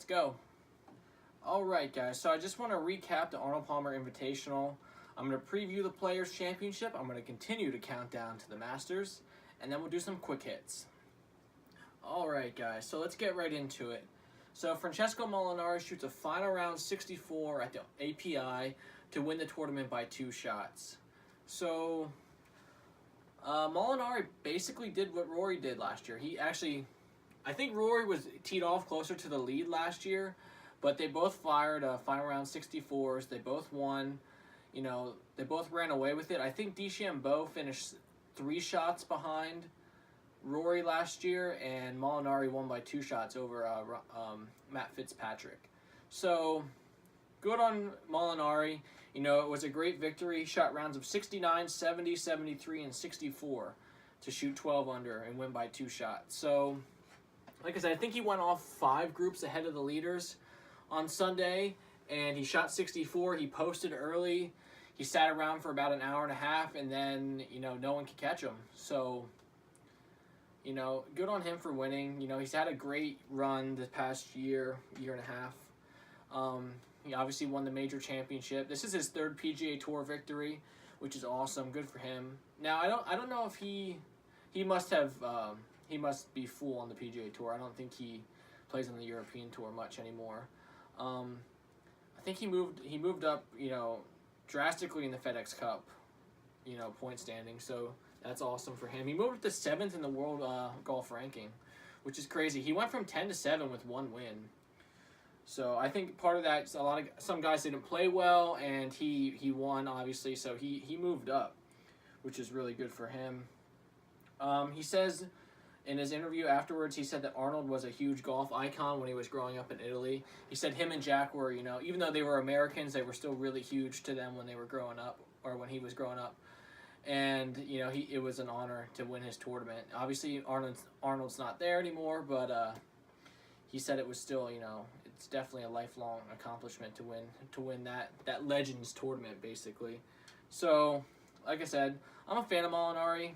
Let's go. All right, guys. So I just want to recap the Arnold Palmer Invitational. I'm going to preview the Players' Championship. I'm going to continue to count down to the Masters, and then we'll do some quick hits. All right, guys. So let's get right into it. So Francesco Molinari shoots a final round 64 at the API to win the tournament by 2 shots. So Molinari basically did what Rory did last year. I think Rory was teed off closer to the lead last year, but they both fired final round 64s. They both won. They both ran away with it. I think DeChambeau finished 3 shots behind Rory last year, and Molinari won by 2 shots over Matt Fitzpatrick. So, good on Molinari. It was a great victory. He shot rounds of 69, 70, 73, and 64 to shoot 12 under and win by 2 shots. So, like I said, I think he went off 5 groups ahead of the leaders on Sunday, and he shot 64. He posted early. He sat around for about an hour and a half, and then, no one could catch him. So, good on him for winning. He's had a great run the past year and a half. He obviously won the major championship. This is his 3rd PGA Tour victory, which is awesome. Good for him. Now, I don't know if he must be full on the PGA Tour. I don't think he plays on the European Tour much anymore. I think he moved up, drastically in the FedEx Cup, point standing. So that's awesome for him. He moved up to 7th in the world golf ranking, which is crazy. He went from 10 to 7 with 1 win. So I think part of that, some guys didn't play well, and he won, obviously, so he moved up, which is really good for him. He says in his interview afterwards, he said that Arnold was a huge golf icon when he was growing up in Italy. He said him and Jack were, even though they were Americans, they were still really huge to them when they were growing up, or when he was growing up. And, it was an honor to win his tournament. Obviously, Arnold's not there anymore, but he said it was still, it's definitely a lifelong accomplishment to win that Legends tournament, basically. So, like I said, I'm a fan of Molinari.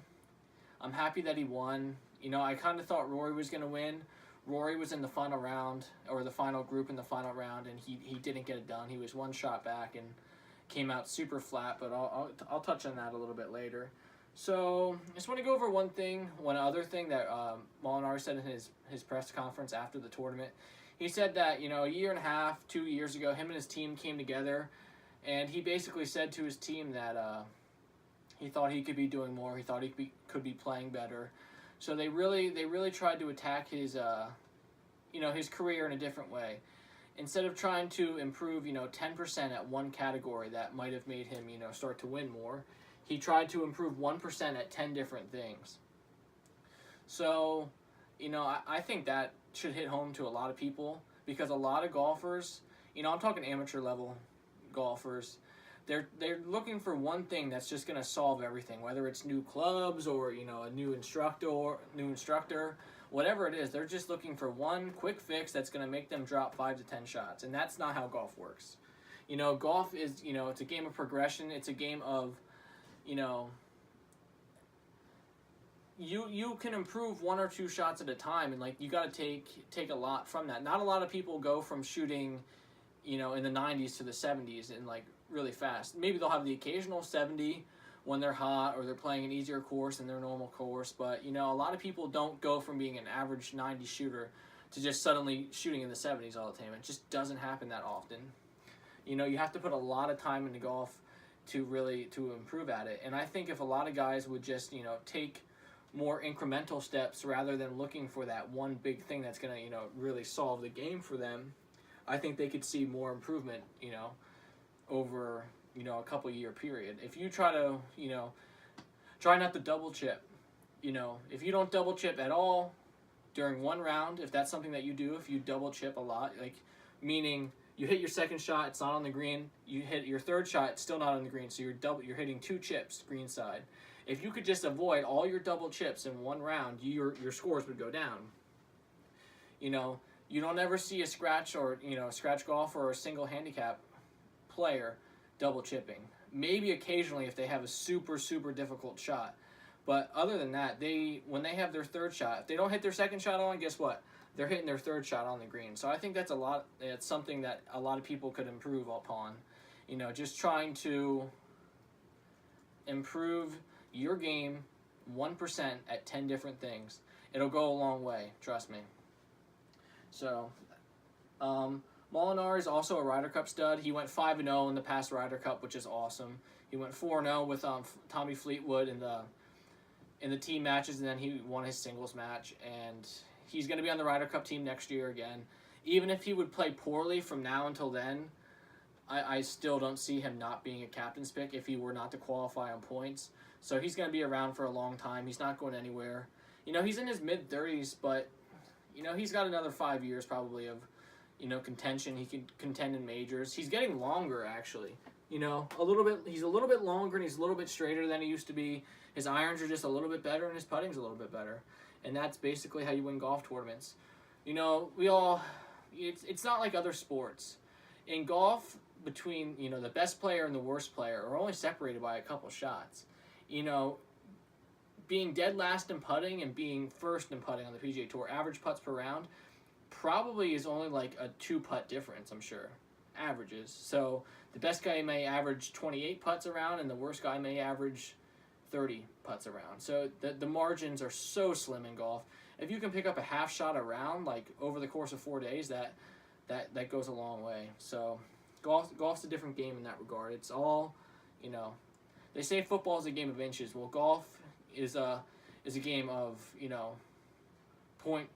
I'm happy that he won. I kind of thought Rory was going to win. Rory was in the final round, or the final group in the final round, and he didn't get it done. He was 1 shot back and came out super flat, but I'll touch on that a little bit later. So, I just want to go over one other thing that Molinari said in his press conference after the tournament. He said that, a year and a half, 2 years ago, him and his team came together, and he basically said to his team that he thought he could be doing more. He thought he could be playing better. So they really tried to attack his his career in a different way. Instead of trying to improve 10% at one category that might have made him start to win more, he tried to improve 1% at 10 different things. So I think that should hit home to a lot of people, because a lot of golfers, I'm talking amateur level golfers, they're looking for one thing that's just going to solve everything, whether it's new clubs or a new instructor, whatever it is. They're just looking for one quick fix that's going to make them drop 5 to 10 shots, and that's not how golf works. Golf is it's a game of progression. It's a game of you can improve 1 or 2 shots at a time, and you got to take a lot from that. Not a lot of people go from shooting in the 90s to the 70s and really fast. Maybe they'll have the occasional 70 when they're hot, or they're playing an easier course than their normal course, but a lot of people don't go from being an average 90 shooter to just suddenly shooting in the 70s all the time. It just doesn't happen that often. You have to put a lot of time into golf to improve at it. And I think if a lot of guys would just take more incremental steps rather than looking for that one big thing that's going to really solve the game for them, I think they could see more improvement over a couple year period. If you try to try not to double chip, if you don't double chip at all during one round, if that's something that you do, if you double chip a lot, meaning you hit your second shot, it's not on the green, you hit your third shot, it's still not on the green, so you're hitting 2 chips green side. If you could just avoid all your double chips in one round, your scores would go down. You don't ever see a scratch golf or a single handicap player double chipping. Maybe occasionally if they have a super, super difficult shot. But other than that, when they have their third shot, if they don't hit their second shot on, guess what? they're hitting their third shot on the green. So I think that's a lot. It's something that a lot of people could improve upon. You know, just trying to improve your game 1% at 10 different things. It'll go a long way, trust me. So, Molinari is also a Ryder Cup stud. He went 5-0 in the past Ryder Cup, which is awesome. He went 4-0 with Tommy Fleetwood in the team matches, and then he won his singles match. And he's going to be on the Ryder Cup team next year again. Even if he would play poorly from now until then, I still don't see him not being a captain's pick if he were not to qualify on points. So he's going to be around for a long time. He's not going anywhere. You know, he's in his mid-30s, but, you know, he's got another 5 years probably of, you know, contention. He can contend in majors. He's getting longer, actually. You know, he's a little bit longer and he's a little bit straighter than he used to be. His irons are just a little bit better and his putting's a little bit better. And that's basically how you win golf tournaments. You know, it's not like other sports. In golf, between, you know, the best player and the worst player are only separated by a couple shots. You know, being dead last in putting and being first in putting on the PGA Tour, average putts per round, probably is only like a 2-putt difference, I'm sure. Averages. So the best guy may average 28 putts around and the worst guy may average 30 putts around. So the margins are so slim in golf. If you can pick up a half shot around, like over the course of 4 days, that goes a long way. So golf's a different game in that regard. It's all, you know, they say football is a game of inches. Well, golf is a game of, you know, point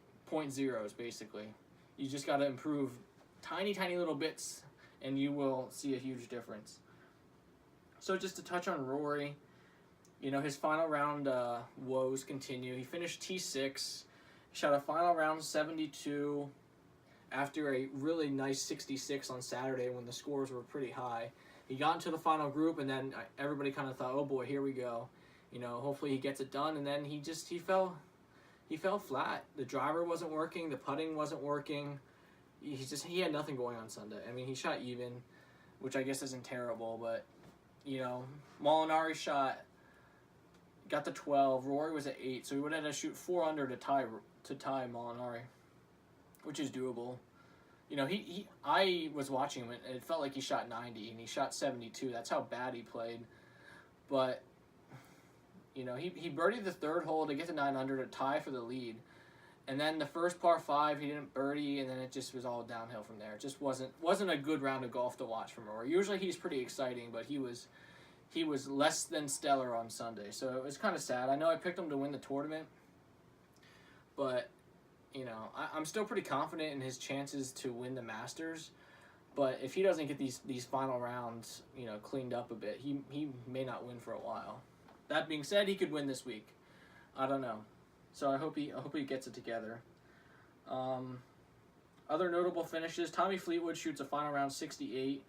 zeros basically. You just got to improve tiny little bits, and you will see a huge difference. So just to touch on Rory, you know, his final round woes continue. He finished T6, shot a final round 72 after a really nice 66 on Saturday when the scores were pretty high. He got into the final group, and then everybody kind of thought, oh boy, here we go. You know, hopefully he gets it done, and then he fell flat. The driver wasn't working, the putting wasn't working. He had nothing going on Sunday. I mean, he shot even, which I guess isn't terrible, but, you know, Molinari got the 12, Rory was at 8, so he would have had to shoot 4 under to tie Molinari, which is doable. You know, I was watching him, and it felt like he shot 90, and he shot 72. That's how bad he played. But, you know, he birdied the third hole to get to 9 under to tie for the lead. And then the first par 5, he didn't birdie, and then it just was all downhill from there. It just wasn't a good round of golf to watch from Rory. Usually he's pretty exciting, but he was less than stellar on Sunday. So it was kind of sad. I know I picked him to win the tournament, but, you know, I'm still pretty confident in his chances to win the Masters. But if he doesn't get these final rounds, you know, cleaned up a bit, he may not win for a while. That being said, he could win this week. I don't know. So I hope he gets it together. Other notable finishes: Tommy Fleetwood shoots a final round 68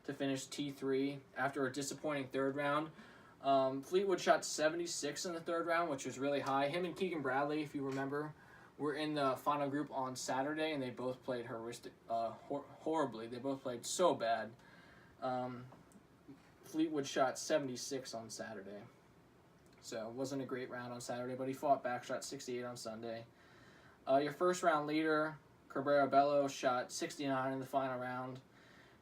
to finish T3 after a disappointing third round. Fleetwood shot 76 in the third round, which was really high. Him and Keegan Bradley, if you remember, were in the final group on Saturday, and they both played horribly. They both played so bad. Fleetwood shot 76 on Saturday. So it wasn't a great round on Saturday, but he fought back, shot 68 on Sunday. Your first round leader, Cabrera Bello, shot 69 in the final round.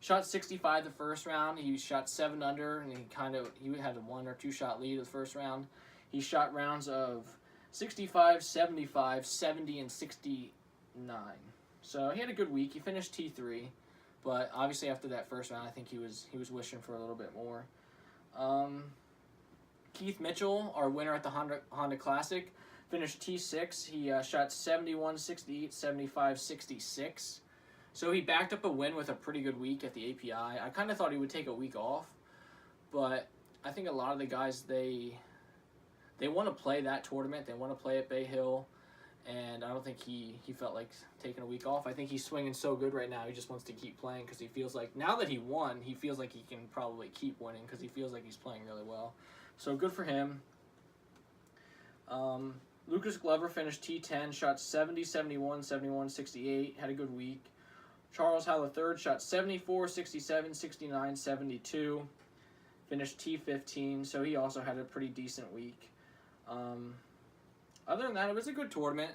Shot 65 the first round. He shot 7 under, and he had a 1 or 2 shot lead the first round. He shot rounds of 65, 75, 70, and 69. So he had a good week. He finished T3, but obviously after that first round, I think he was wishing for a little bit more. Keith Mitchell, our winner at the Honda Classic, finished T6. He shot 71, 68, 75, 66. So he backed up a win with a pretty good week at the API. I kind of thought he would take a week off, but I think a lot of the guys, they want to play that tournament. They want to play at Bay Hill, and I don't think he felt like taking a week off. I think he's swinging so good right now, he just wants to keep playing because he feels like, now that he won, he feels like he can probably keep winning because he feels like he's playing really well. So good for him. Lucas Glover finished T10, shot 70, 71, 71, 68, had a good week. Charles Howell III shot 74, 67, 69, 72, finished T15, so he also had a pretty decent week. Other than that, it was a good tournament.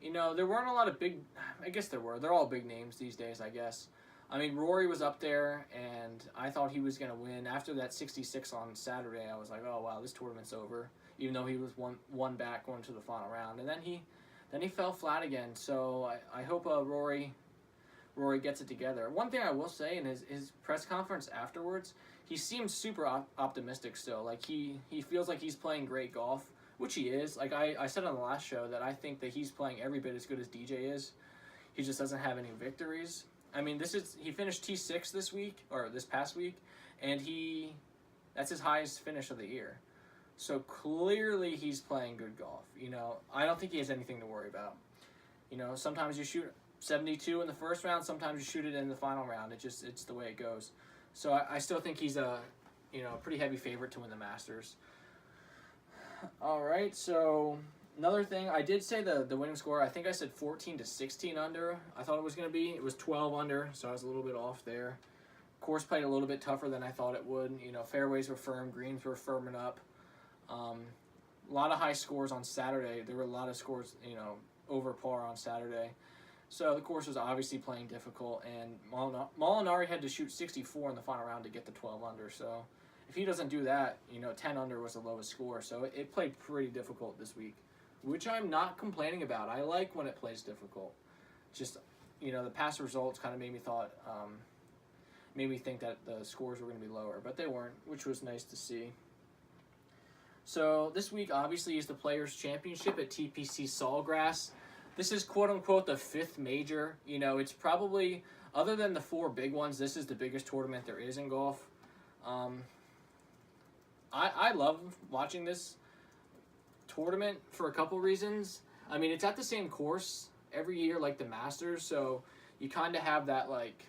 You know, there weren't a lot of big, I guess there were. They're all big names these days, I guess. I mean, Rory was up there, and I thought he was going to win. After that 66 on Saturday, I was like, oh, wow, this tournament's over, even though he was one back going to the final round. And then he fell flat again, so I hope Rory gets it together. One thing I will say in his press conference afterwards, he seems super optimistic still. Like, he feels like he's playing great golf, which he is. Like, I said on the last show that I think that he's playing every bit as good as DJ is. He just doesn't have any victories. I mean, he finished T6 this past week, and that's his highest finish of the year. So clearly he's playing good golf. You know, I don't think he has anything to worry about. You know, sometimes you shoot 72 in the first round, sometimes you shoot it in the final round. It's the way it goes. So I still think he's a pretty heavy favorite to win the Masters. All right, so another thing, I did say the winning score. I think I said 14 to 16 under. I thought it was going to be. It was 12 under, so I was a little bit off there. Course played a little bit tougher than I thought it would. You know, fairways were firm, greens were firming up. A lot of high scores on Saturday. There were a lot of scores, you know, over par on Saturday. So the course was obviously playing difficult, and Molinari had to shoot 64 in the final round to get the 12 under. So if he doesn't do that, you know, 10 under was the lowest score. So it played pretty difficult this week, which I'm not complaining about. I like when it plays difficult. Just, you know, the past results kind of made me think that the scores were going to be lower, but they weren't, which was nice to see. So this week obviously is the Players' Championship at TPC Sawgrass. This is quote-unquote the 5th major. You know, it's probably, other than the 4 big ones, this is the biggest tournament there is in golf. I love watching this tournament for a couple reasons. I mean, it's at the same course every year like the Masters, so you kind of have that, like,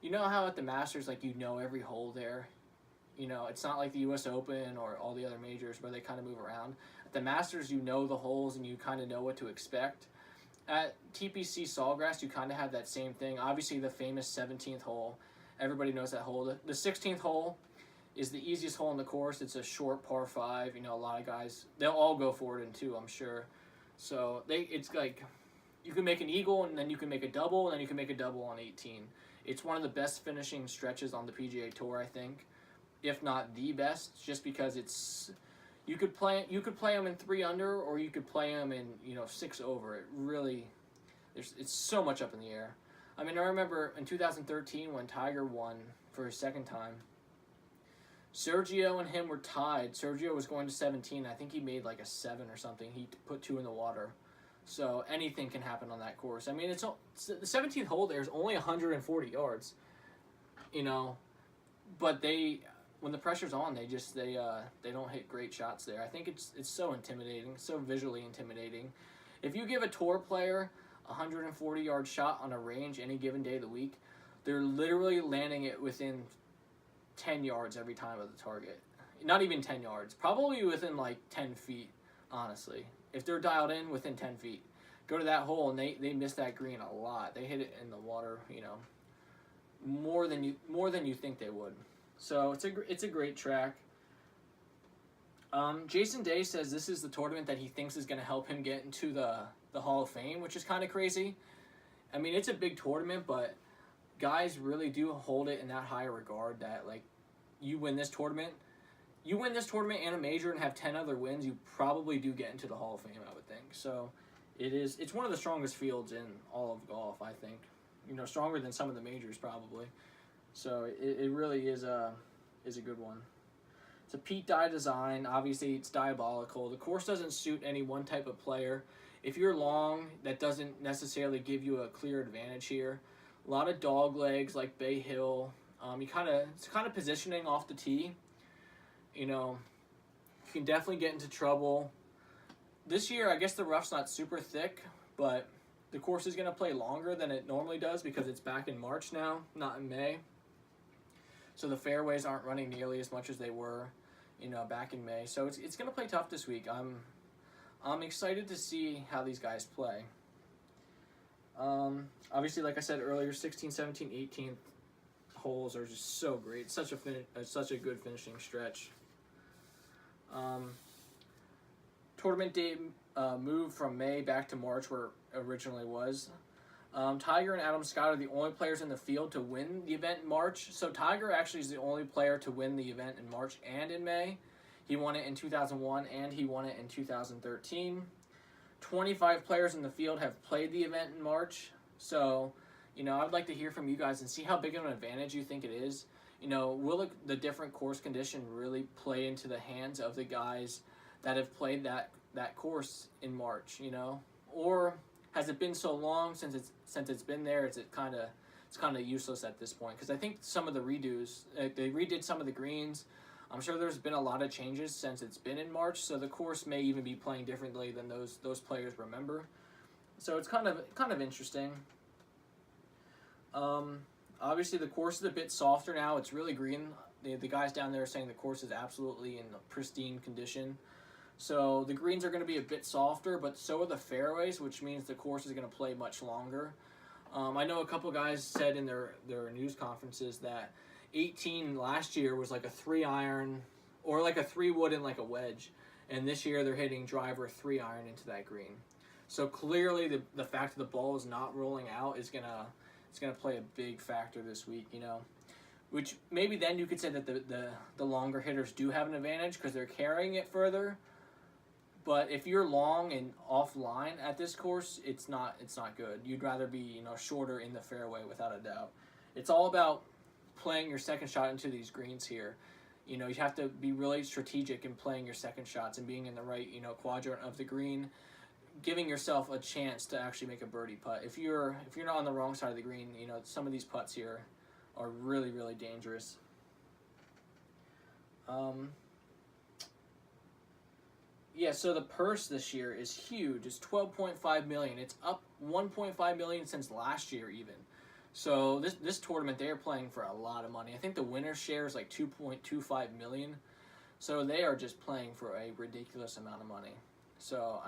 you know how at the Masters, like, you know every hole there? You know, it's not like the U.S. Open or all the other majors where they kind of move around. At the Masters, you know the holes and you kind of know what to expect. At TPC Sawgrass, you kind of have that same thing. Obviously, the famous 17th hole. Everybody knows that hole. The 16th hole is the easiest hole in the course. It's a short par 5. You know, a lot of guys, they'll all go for it in 2, I'm sure. So it's like, you can make an eagle, and then you can make a double, and then you can make a double on 18. It's one of the best finishing stretches on the PGA Tour, I think, if not the best, just because it's, you could play them in 3 under, or you could play them in, you know, 6 over. It really, it's so much up in the air. I mean, I remember in 2013 when Tiger won for his 2nd time, Sergio and him were tied. Sergio was going to 17. I think he made like a 7 or something. He put 2 in the water. So anything can happen on that course. I mean, it's the 17th hole there is only 140 yards, you know, but when the pressure's on, they don't hit great shots there. I think it's so intimidating, so visually intimidating. If you give a tour player a 140-yard shot on a range any given day of the week, they're literally landing it within 10 yards every time of the target. Not even 10 yards, probably within like 10 feet, honestly. If they're dialed in within 10 feet, go to that hole and they miss that green a lot. They hit it in the water, you know, more than you think they would. So it's a great track. Jason Day says this is the tournament that he thinks is going to help him get into the Hall of Fame, which is kind of crazy. I mean, it's a big tournament, but guys really do hold it in that high regard that, like, you win this tournament and a major and have 10 other wins, you probably do get into the Hall of Fame, I would think. So it's one of the strongest fields in all of golf, I think. You know, stronger than some of the majors probably. So it really is a good one. It's a Pete Dye design. Obviously, it's diabolical. The course doesn't suit any one type of player. If you're long, that doesn't necessarily give you a clear advantage here. A lot of dog legs like Bay Hill. It's kind of positioning off the tee. You know, you can definitely get into trouble. This year, I guess the rough's not super thick, but the course is going to play longer than it normally does because it's back in March now, not in May. So the fairways aren't running nearly as much as they were, you know, back in May. So it's going to play tough this week. I'm excited to see how these guys play. Obviously, like I said earlier, 16, 17, 18 holes are just so great. Such a good finishing stretch. tournament date moved from May back to March where it originally was. Tiger and Adam Scott are the only players in the field to win the event in March. So Tiger actually is the only player to win the event in March and in May. He won it in 2001 and he won it in 2013. 25 players in the field have played the event in March. So, I'd like to hear from you guys and see how big of an advantage you think it is. Will the different course condition really play into the hands of the guys that have played that course in March, Or has it been so long since it's been there, it's kind of useless at this point? Because I think some of the redos, they redid some of the greens. I'm sure there's been a lot of changes since it's been in March, so the course may even be playing differently than those players remember. So it's kind of interesting. Obviously the course is a bit softer now. It's really green. The guys down there are saying the course is absolutely in pristine condition. So the greens are going to be a bit softer, but so are the fairways, which means the course is going to play much longer. I know a couple guys said in their news conferences that 18 last year was like a 3-iron or like a 3-wood and like a wedge, and this year they're hitting driver 3-iron into that green. So clearly the fact that the ball is not rolling out is gonna play a big factor this week, which maybe then you could say that the longer hitters do have an advantage because they're carrying it further. But if you're long and offline at this course, it's not good. You'd rather be shorter in the fairway without a doubt. It's all about playing your second shot into these greens here. You have to be really strategic in playing your second shots and being in the right quadrant of the green, giving yourself a chance to actually make a birdie putt. If you're not on the wrong side of the green, some of these putts here are really, really dangerous. Yeah, so the purse this year is huge. It's $12.5 million. It's up $1.5 million since last year even. So this tournament, they are playing for a lot of money. I think the winner's share is like $2.25 million. So they are just playing for a ridiculous amount of money. So,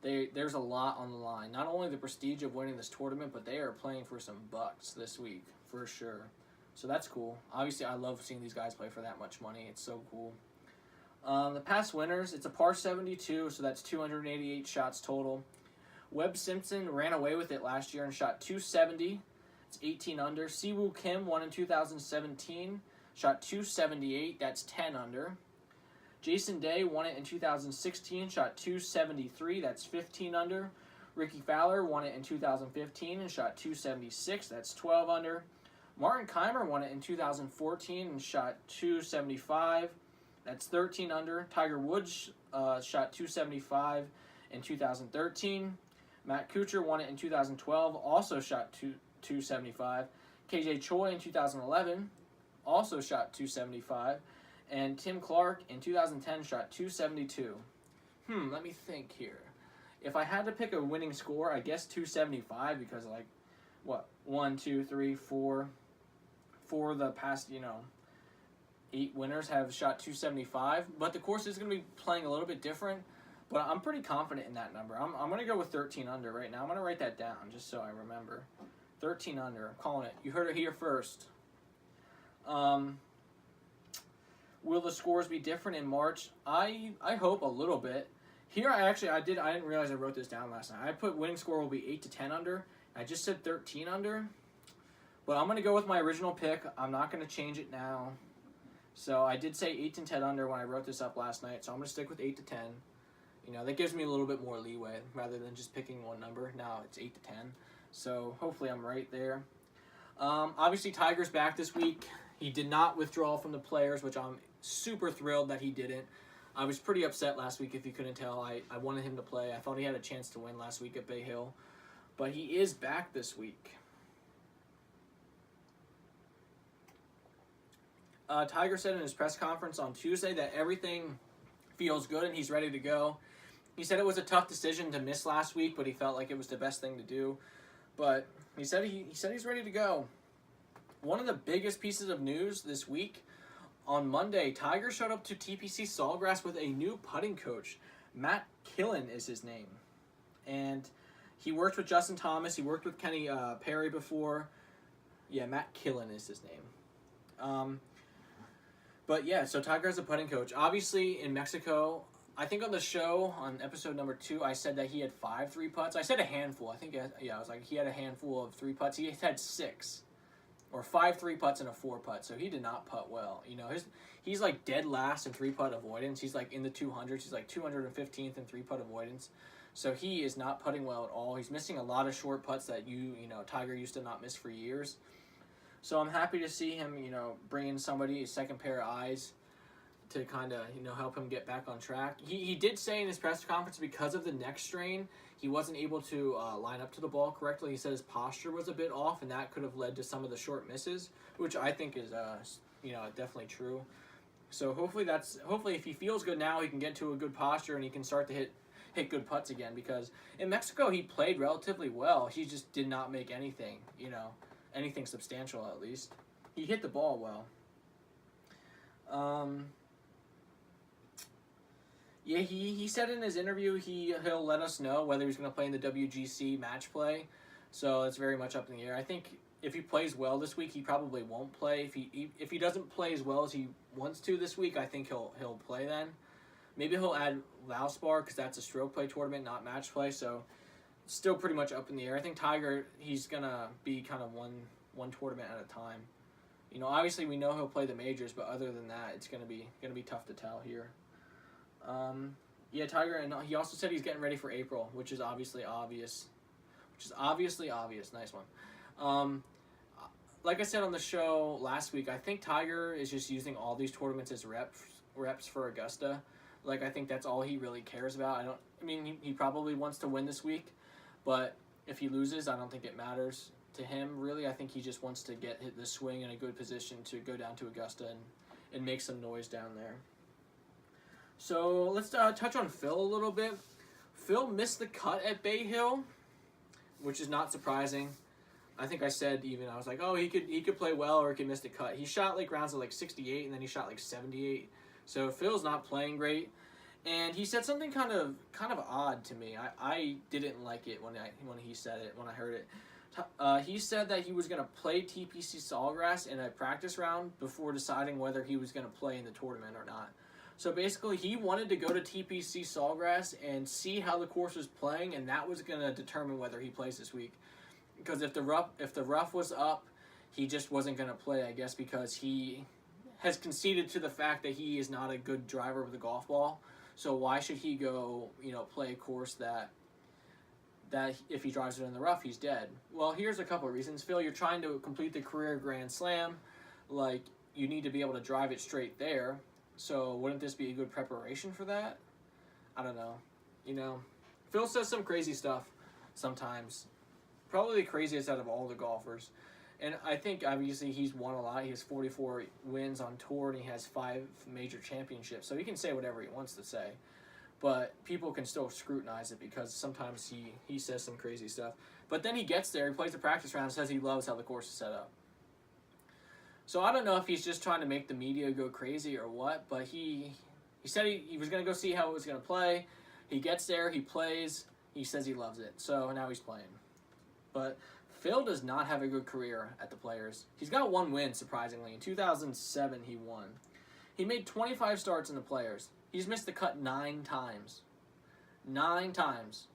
there's a lot on the line. Not only the prestige of winning this tournament, but they are playing for some bucks this week, for sure. So that's cool. Obviously, I love seeing these guys play for that much money. It's so cool. The past winners, it's a par 72, so that's 288 shots total. Webb Simpson ran away with it last year and shot 270. It's 18 under. Siwoo Kim won in 2017, shot 278. That's 10 under. Jason Day won it in 2016, shot 273. That's 15 under. Ricky Fowler won it in 2015 and shot 276. That's 12 under. Martin Keimer won it in 2014 and shot 275. That's 13 under. Tiger Woods shot 275 in 2013. Matt Kuchar won it in 2012, also shot 275. KJ Choi in 2011 also shot 275. And Tim Clark in 2010 shot 272. Let me think here. If I had to pick a winning score, I guess 275 because 1, 2, 3, 4 of the past, 8 winners have shot 275. But the course is going to be playing a little bit different. But I'm pretty confident in that number. I'm going to go with 13 under right now. I'm going to write that down just so I remember. 13 under. I'm calling it. You heard it here first. Will the scores be different in March? I hope a little bit. Here I didn't realize I wrote this down last night. I put winning score will be 8 to 10 under. I just said 13 under. But I'm going to go with my original pick. I'm not going to change it now. So I did say 8 to 10 under when I wrote this up last night. So I'm going to stick with 8 to 10. That gives me a little bit more leeway rather than just picking one number. Now it's 8 to 10. So hopefully I'm right there. Obviously Tiger's back this week. He did not withdraw from the Players, which I'm super thrilled that he didn't. I was pretty upset last week, if you couldn't tell. I wanted him to play. I thought he had a chance to win last week at Bay Hill. But he is back this week. Tiger said in his press conference on Tuesday that everything feels good and he's ready to go. He said it was a tough decision to miss last week, but he felt like it was the best thing to do. But he said he's ready to go. One of the biggest pieces of news this week, on Monday, Tiger showed up to TPC Sawgrass with a new putting coach. Matt Killen is his name. And he worked with Justin Thomas. He worked with Kenny Perry before. Yeah, Matt Killen is his name. But yeah, so Tiger has a putting coach. Obviously, in Mexico, I think on the show, on episode number 2, I said that he had 5 3-putts. I said a handful. I think, yeah, I was like, he had a handful of 3-putts. He had 6. Or 5 3-putts and a 4-putt, so he did not putt well. You know, he's like dead last in 3-putt avoidance. He's like in the 200s. He's like 215th in 3-putt avoidance. So he is not putting well at all. He's missing a lot of short putts that Tiger used to not miss for years. So I'm happy to see him, bring in somebody, a second pair of eyes, to kind of, help him get back on track. He did say in his press conference, because of the neck strain, he wasn't able to line up to the ball correctly. He said his posture was a bit off, and that could have led to some of the short misses, which I think is, definitely true. So hopefully if he feels good now, he can get to a good posture and he can start to hit good putts again. Because in Mexico, he played relatively well. He just did not make anything, anything substantial at least. He hit the ball well. Yeah, he said in his interview he'll let us know whether he's going to play in the WGC match play. So it's very much up in the air. I think if he plays well this week, he probably won't play. If he doesn't play as well as he wants to this week, I think he'll play then. Maybe he'll add Valspar because that's a stroke play tournament, not match play. So it's still pretty much up in the air. I think Tiger, he's going to be kind of one tournament at a time. Obviously we know he'll play the majors, but other than that, it's going to be tough to tell here. Tiger, and he also said he's getting ready for April, which is obviously obvious. Nice one. Like I said on the show last week, I think Tiger is just using all these tournaments as reps for Augusta. Like, I think that's all he really cares about. He probably wants to win this week, but if he loses, I don't think it matters to him, really. I think he just wants to get the swing in a good position to go down to Augusta and make some noise down there. So let's touch on Phil a little bit. Phil missed the cut at Bay Hill, which is not surprising. I think I said I was like, oh, he could play well or he could miss the cut. He shot like rounds of like 68 and then he shot like 78. So Phil's not playing great. And he said something kind of odd to me. I didn't like it when he said it, when I heard it. He said that he was going to play TPC Sawgrass in a practice round before deciding whether he was going to play in the tournament or not. So basically, he wanted to go to TPC Sawgrass and see how the course was playing, and that was going to determine whether he plays this week. Because if the rough was up, he just wasn't going to play, I guess, because he has conceded to the fact that he is not a good driver with a golf ball. So why should he go, play a course that if he drives it in the rough, he's dead? Well, here's a couple of reasons. Phil, you're trying to complete the career Grand Slam. Like, you need to be able to drive it straight there. So wouldn't this be a good preparation for that? I don't know. Phil says some crazy stuff sometimes. Probably the craziest out of all the golfers. And I think, obviously, he's won a lot. He has 44 wins on tour, and he has 5 major championships. So he can say whatever he wants to say. But people can still scrutinize it because sometimes he says some crazy stuff. But then he gets there, he plays the practice round, and says he loves how the course is set up. So I don't know if he's just trying to make the media go crazy or what, but he said he was going to go see how it was going to play. He gets there, he plays, he says he loves it. So now he's playing. But Phil does not have a good career at the Players. He's got 1 win, surprisingly. In 2007, he won. He made 25 starts in the Players. He's missed the cut 9 times. 9 times.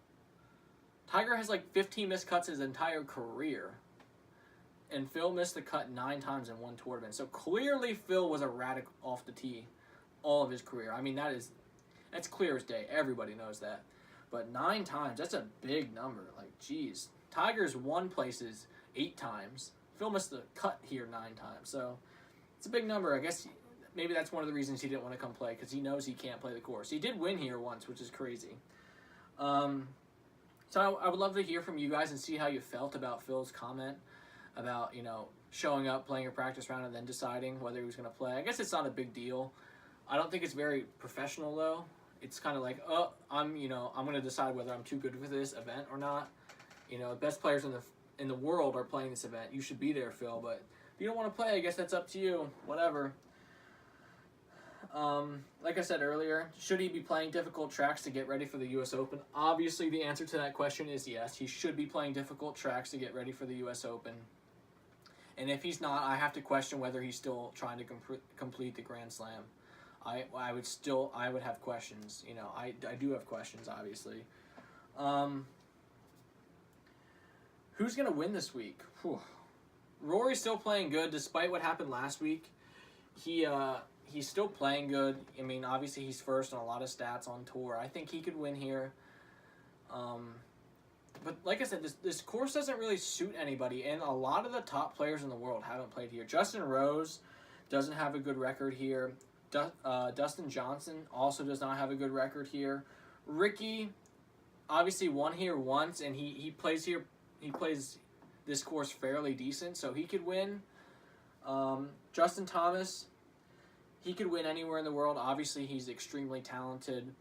Tiger has like 15 missed cuts his entire career. And Phil missed the cut 9 times in 1 tournament. So clearly Phil was erratic off the tee all of his career. That's clear as day. Everybody knows that. But 9 times, that's a big number. Like, geez. Tiger's won places 8 times. Phil missed the cut here 9 times. So it's a big number. I guess maybe that's one of the reasons he didn't want to come play, because he knows he can't play the course. He did win here once, which is crazy. So I would love to hear from you guys and see how you felt about Phil's comment about, showing up, playing a practice round, and then deciding whether he was going to play. I guess it's not a big deal. I don't think it's very professional, though. It's kind of like, I'm going to decide whether I'm too good for this event or not. The best players in the world are playing this event. You should be there, Phil, but if you don't want to play, I guess that's up to you. Whatever. Like I said earlier, should he be playing difficult tracks to get ready for the U.S. Open? Obviously, the answer to that question is yes. He should be playing difficult tracks to get ready for the U.S. Open. And if he's not, I have to question whether he's still trying to complete the Grand Slam. I would have questions. You know, I do have questions, obviously. Who's gonna win this week? Whew. Rory's still playing good despite what happened last week. He's still playing good. I mean, obviously he's first on a lot of stats on tour. I think he could win here. But like I said, this course doesn't really suit anybody, and a lot of the top players in the world haven't played here. Justin Rose doesn't have a good record here. Dustin Johnson also does not have a good record here. Ricky obviously won here once, and he plays here. He plays this course fairly decent, so he could win. Justin Thomas, he could win anywhere in the world. Obviously, he's extremely talented.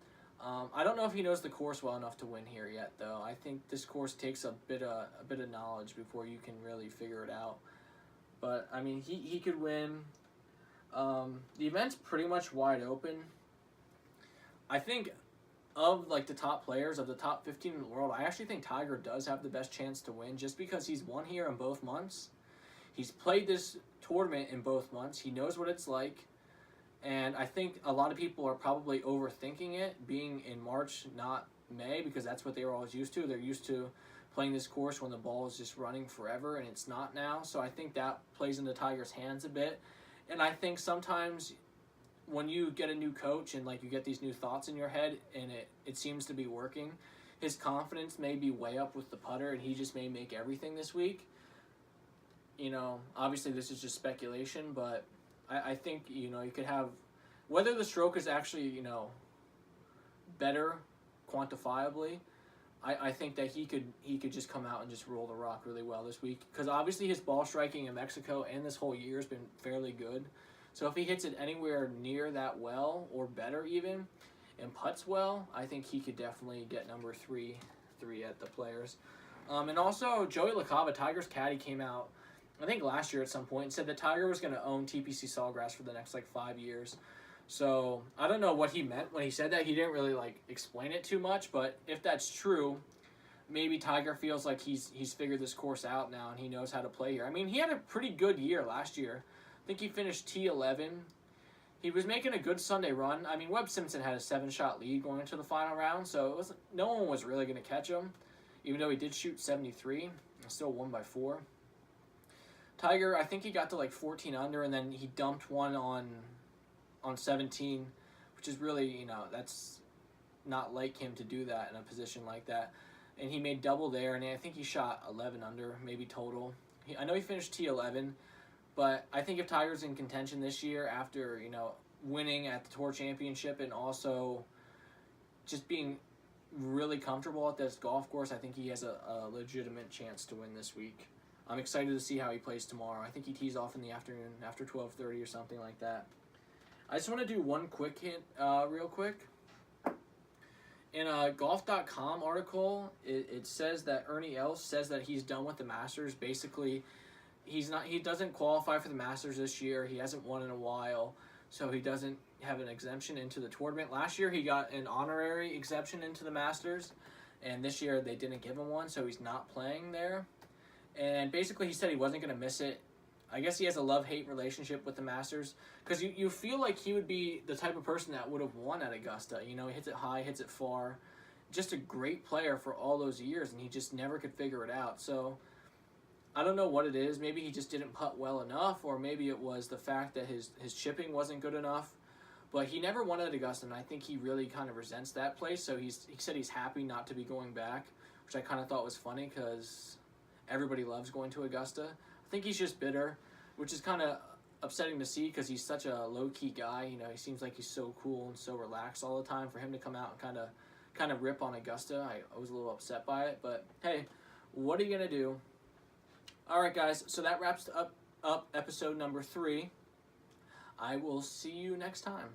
I don't know if he knows the course well enough to win here yet, though. I think this course takes a bit of knowledge before you can really figure it out. But I mean, he could win. The event's pretty much wide open. I think of like the top players, of the top 15 in the world, I actually think Tiger does have the best chance to win just because he's won here in both months. He's played this tournament in both months. He knows what it's like. And I think a lot of people are probably overthinking it being in March, not May, because that's what they were always used to. They're used to playing this course when the ball is just running forever, and it's not now. So I think that plays into Tiger's hands a bit. And I think sometimes when you get a new coach and like you get these new thoughts in your head and it seems to be working, his confidence may be way up with the putter and he just may make everything this week. You know, obviously this is just speculation, but I think, you know, you could have, whether the stroke is actually, you know, better quantifiably, I think that he could just come out and just roll the rock really well this week. Because obviously his ball striking in Mexico and this whole year has been fairly good. So if he hits it anywhere near that well, or better even, and putts well, I think he could definitely get number three at the Players. And also, Joey LaCava, Tiger's caddy, came out, I think last year at some point, and said that Tiger was going to own TPC Sawgrass for the next, 5 years. So, I don't know what he meant when he said that. He didn't really, explain it too much, but if that's true, maybe Tiger feels like he's figured this course out now and he knows how to play here. I mean, he had a pretty good year last year. I think he finished T11. He was making a good Sunday run. I mean, Webb Simpson had a 7-shot lead going into the final round, so no one was really going to catch him, even though he did shoot 73 and still won by 4. Tiger, I think he got to 14 under, and then he dumped one on 17, which is really, you know, that's not like him to do that in a position like that. And he made double there, and I think he shot 11 under, maybe total. I know he finished T11, but I think if Tiger's in contention this year after, you know, winning at the Tour Championship and also just being really comfortable at this golf course, I think he has a legitimate chance to win this week. I'm excited to see how he plays tomorrow. I think he tees off in the afternoon after 12:30 or something like that. I just want to do one quick hint real quick. In a golf.com article, it says that Ernie Els says that he's done with the Masters. Basically, he doesn't qualify for the Masters this year. He hasn't won in a while, so he doesn't have an exemption into the tournament. Last year, he got an honorary exemption into the Masters, and this year they didn't give him one, so he's not playing there. And basically, he said he wasn't going to miss it. I guess he has a love-hate relationship with the Masters, because you feel like he would be the type of person that would have won at Augusta. You know, he hits it high, hits it far. Just a great player for all those years, and he just never could figure it out. So, I don't know what it is. Maybe he just didn't putt well enough, or maybe it was the fact that his chipping wasn't good enough. But he never won at Augusta, and I think he really kind of resents that place. So he said he's happy not to be going back, which I kind of thought was funny because everybody loves going to Augusta. I think he's just bitter, which is kind of upsetting to see because he's such a low-key guy. You know, he seems like he's so cool and so relaxed all the time. For him to come out and kind of rip on Augusta, I was a little upset by it. But hey, what are you gonna do? All right, guys. So that wraps up episode number 3. I will see you next time.